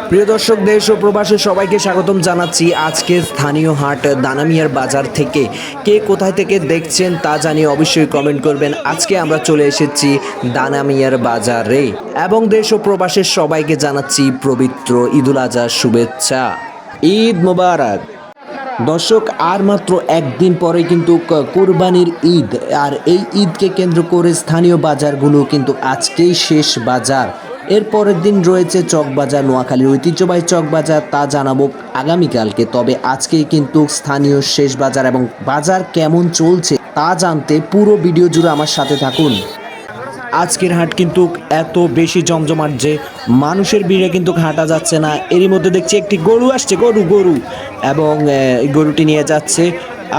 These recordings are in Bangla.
প্রিয় দর্শক, দেশ ও প্রবাসে সবাইকে স্বাগতম জানাচ্ছি আজকে স্থানীয় হাট দানামিয়ার বাজার থেকে। কে কোথায় থেকে দেখছেন তা জানিয়ে অবশ্যই কমেন্ট করবেন। আজকে আমরা চলে এসেছি দানামিয়ার বাজারে এবং দেশ ও প্রবাসের সবাইকে জানাচ্ছি পবিত্র ঈদুল আজহার শুভেচ্ছা। ঈদ মোবারক। দর্শক, আর মাত্র একদিন পরে কিন্তু কুরবানির ঈদ, আর এই ঈদকে কেন্দ্র করে স্থানীয় বাজারগুলো কিন্তু আজকেই শেষ বাজার। এর পরের দিন রয়েছে চকবাজার, নোয়াখালীর ঐতিহ্যবাহী চকবাজার, তা জানাবো আগামীকালকে। তবে আজকেই কিন্তু স্থানীয় শেষ বাজার এবং বাজার কেমন চলছে তা জানতে পুরো ভিডিও জুড়ে আমার সাথে থাকুন। আজকের হাট কিন্তু এত বেশি জমজমাট যে মানুষের ভিড়ে কিন্তু হাঁটা যাচ্ছে না। এরই মধ্যে দেখছি একটি গরু আসছে, গরু এবং এই গরুটি নিয়ে যাচ্ছে।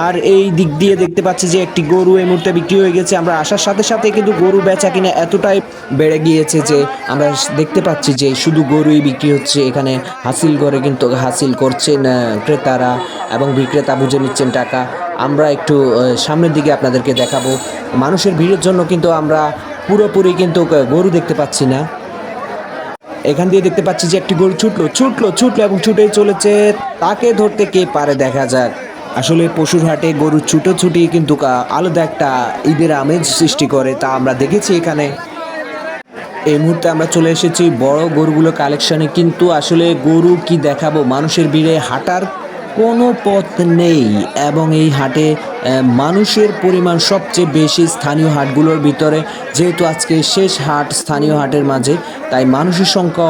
আর এই দিক দিয়ে দেখতে পাচ্ছি যে একটি গরু এই মুহূর্তে বিক্রি হয়ে গেছে। আমরা আসার সাথে সাথে কিন্তু গরু বেচা কিনা এতটাই বেড়ে গিয়েছে যে আমরা দেখতে পাচ্ছি যে শুধু গরুই বিক্রি হচ্ছে। এখানে হাসিল করে কিন্তু হাসিল করছেন ক্রেতারা এবং বিক্রেতা বুঝে নিচ্ছেন টাকা। আমরা একটু সামনের দিকে আপনাদেরকে দেখাবো। মানুষের ভিড়ের জন্য কিন্তু আমরা পুরোপুরি কিন্তু গরু দেখতে পাচ্ছি না। এখান দিয়ে দেখতে পাচ্ছি যে একটি গরু ছুটলো এবং ছুটেই চলেছে। তাকে ধরতে কে পারে দেখা যাক। আসলে পশুর হাটে গরু ছুটোছুটি কিন্তু আলাদা একটা ঈদের আমেজ সৃষ্টি করে, তা আমরা দেখেছি এখানে। এই মুহূর্তে আমরা চলে এসেছি বড় গরুগুলো কালেকশনে, কিন্তু আসলে গরু কি দেখাবো, মানুষের ভিড়ে হাঁটার কোনো পথ নেই এবং এই হাটে মানুষের পরিমাণ সবচেয়ে বেশি স্থানীয় হাটগুলোর ভিতরে। যেহেতু আজকে শেষ হাট স্থানীয় হাটের মাঝে, তাই মানুষের সংখ্যা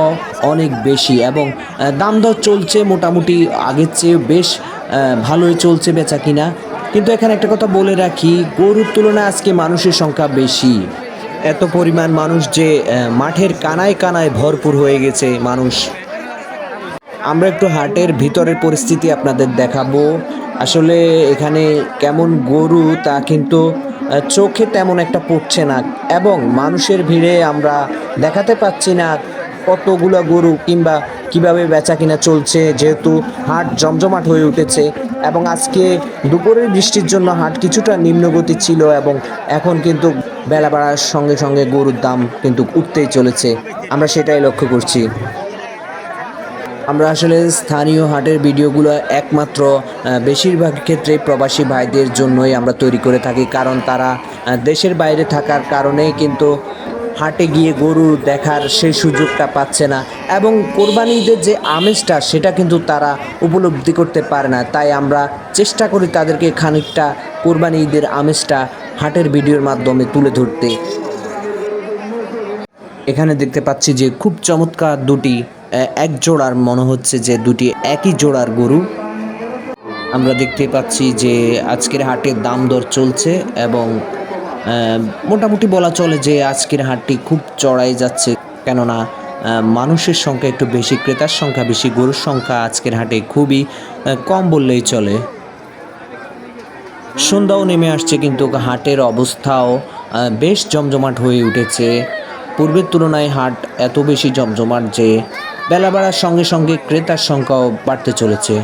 অনেক বেশি এবং দাম দর চলছে মোটামুটি আগের চেয়ে বেশ ভালোই চলছে বেচা কিনা। কিন্তু এখানে একটা কথা বলে রাখি, গরুর তুলনায় আজকে মানুষের সংখ্যা বেশি। এত পরিমাণ মানুষ যে মাঠের কানায় কানায় ভরপুর হয়ে গেছে মানুষ। আমরা একটু হাটের ভিতরের পরিস্থিতি আপনাদের দেখাবো। আসলে এখানে কেমন গরু তা কিন্তু চোখে তেমন একটা পড়ছে না এবং মানুষের ভিড়ে আমরা দেখাতে পাচ্ছি না কতগুলো গরু কিংবা কিভাবে বেচা কিনা চলছে, যেহেতু হাট জমজমাট হয়ে উঠেছে। এবং আজকে দুপুরের বৃষ্টির জন্য হাট কিছুটা নিম্নগতি ছিল এবং এখন কিন্তু বেলা বাড়ার সঙ্গে সঙ্গে গরুর দাম কিন্তু উঠতেই চলেছে, আমরা সেটাই লক্ষ্য করছি। আমরা আসলে স্থানীয় হাটের ভিডিওগুলো একমাত্র বেশিরভাগ ক্ষেত্রে প্রবাসী ভাইদের জন্যই আমরা তৈরি করে থাকি, কারণ তারা দেশের বাইরে থাকার কারণে কিন্তু হাটে গিয়ে গরু দেখার সেই সুযোগটা পাচ্ছে না এবং কোরবানি ঈদের যে আমেজটা সেটা কিন্তু তারা উপলব্ধি করতে পারে না। তাই আমরা চেষ্টা করি তাদেরকে খানিকটা কোরবানি ঈদের আমেজটা হাটের ভিডিওর মাধ্যমে তুলে ধরতে। এখানে দেখতে পাচ্ছি যে খুব চমৎকার দুটি এক জোড়ার, মনে হচ্ছে যে দুটি একই জোড়ার গরু। আমরা দেখতে পাচ্ছি যে আজকের হাটে দাম দর চলছে এবং মোটামুটি বলা চলে যে আজকের হাটটি খুব চড়াই যাচ্ছে, কেননা মানুষের সংখ্যা একটু বেশি, ক্রেতার সংখ্যা বেশি, গরুর সংখ্যা আজকের হাটে খুবই কম বললেই চলে। সন্ধ্যাও নেমে আসছে কিন্তু হাটের অবস্থাও বেশ জমজমাট হয়ে উঠেছে। পূর্বের তুলনায় হাট এত বেশি জমজমাট যে বেলা বাড়ার সঙ্গে সঙ্গে ক্রেতার সংখ্যাও বাড়তে চলেছে।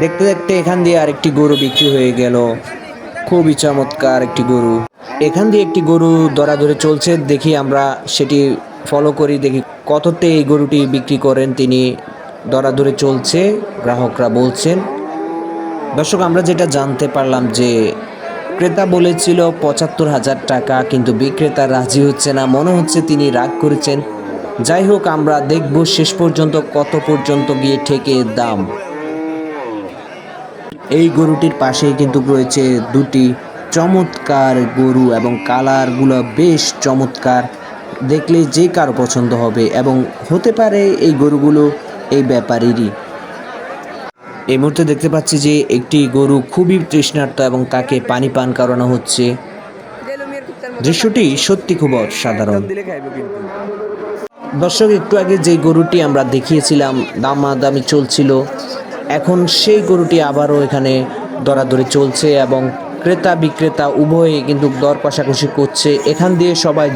দেখতে দেখতে এখান দিয়ে আরেকটি গরু বিক্রি হয়ে গেল, খুবই চমৎকার একটি গরু। এখান দিয়ে একটি গরু দরাদরে চলছে, দেখি আমরা সেটি ফলো করি, দেখি কততে এই গরুটি বিক্রি করেন তিনি। দরাদরে চলছে, গ্রাহকরা বলছেন। দর্শক, আমরা যেটা জানতে পারলাম যে ক্রেতা বলেছিল ৭৫,০০০ টাকা, কিন্তু বিক্রেতা রাজি হচ্ছে না, মনে হচ্ছে তিনি রাগ করেছেন। যাই হোক, আমরা দেখব শেষ পর্যন্ত কত পর্যন্ত গিয়ে ঠেকে দাম। এই গরুটির পাশেই কিন্তু রয়েছে দুটি চমৎকার গরু এবং কালারগুলো বেশ চমৎকার, দেখলে যে কারো পছন্দ হবে এবং হতে পারে এই গরুগুলো এই ব্যাপারীরই। এই মুহূর্তে দেখতে পাচ্ছি যে একটি গরু খুবই তৃষ্ণার্ত এবং তাকে পানি পান করানো হচ্ছে। দৃশ্যটি সত্যি খুব অসাধারণ। দর্শক, একটু আগে যে গরুটি আমরা দেখিয়েছিলাম দামাদামি চলছিল, এখন সেই গরুটি আবারও এখানে দরাদরি চলছে এবং ক্রেতা বিক্রেতা উভয়ে কিন্তু দর কষাকষি করছে। এখান দিয়ে সবাই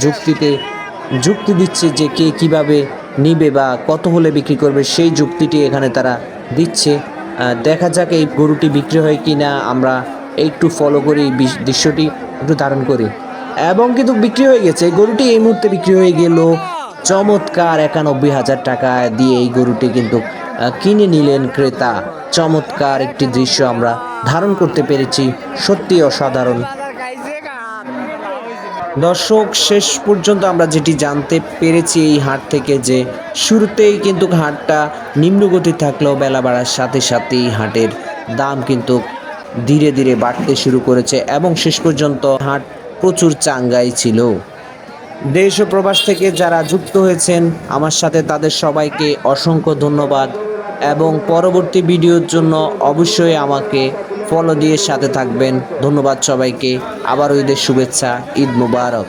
যুক্তি দিচ্ছে যে কে কিভাবে নিবে বা কত হলে বিক্রি করবে, সেই যুক্তিটি এখানে তারা দিচ্ছে। দেখা যাক এই গরুটি বিক্রি হয় কি না, আমরা একটু ফলো করি, দৃশ্যটি একটু ধারণ করি। এবং কিন্তু বিক্রি হয়ে গেছে, গরুটি এই মুহূর্তে বিক্রি হয়ে গেল চমৎকার 91,000 টাকা দিয়ে এই গরুটি কিন্তু কিনে নিলেন ক্রেতা। চমৎকার একটি দৃশ্য আমরা ধারণ করতে পেরেছি, সত্যি অসাধারণ। দর্শক, শেষ পর্যন্ত আমরা যেটি জানতে পেরেছি এই হাট থেকে যে শুরুতেই কিন্তু হাটটা নিম্নগতি থাকলেও বেলা বাড়ার সাথে সাথেই হাটের দাম কিন্তু ধীরে ধীরে বাড়তে শুরু করেছে এবং শেষ পর্যন্ত হাট প্রচুর চাঙ্গাই ছিল। দেশ ও প্রবাস থেকে যারা যুক্ত হয়েছেন আমার সাথে তাদের সবাইকে অসংখ্য ধন্যবাদ এবং পরবর্তী ভিডিওর জন্য অবশ্যই আমাকে ফলো দিয়ে সাথে থাকবেন। ধন্যবাদ সবাইকে, আবারও ঈদের শুভেচ্ছা, ঈদ মুবারক।